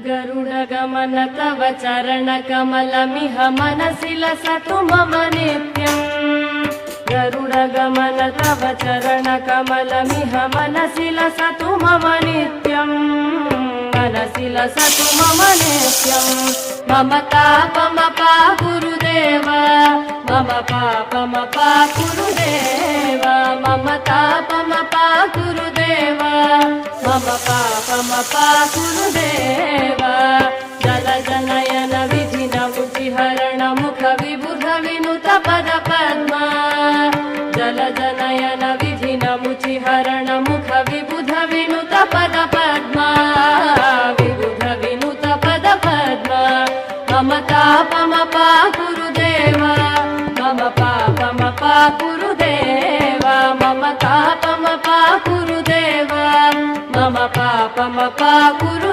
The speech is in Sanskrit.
गरुडगमन तव चरणकमलमिह मनसि लसतु मम नित्यम् गरुडगमन तव चरणकमलमिह मनसि लसतु मम नित्यम् मनसि लसतु मम नित्यम् मम तापमपा गुरुदेव मम पापमपा गुरुदेव मम तापमपा गुरुदेव मम पापमपा गुरुदेव जलजनयन विधिन मुचिहरण मुख विबुध विनुत पद पद्मा जलजनयन विधिन मुचिहरण मुख विबुध विनुत पद पद्मा विबुध विनुत पद पद्मा मम तापमपा गुरुदेव मम पापमपा गुरुदेव मम तापमपा गुरुदेव मम पापमपा गुरुदेव।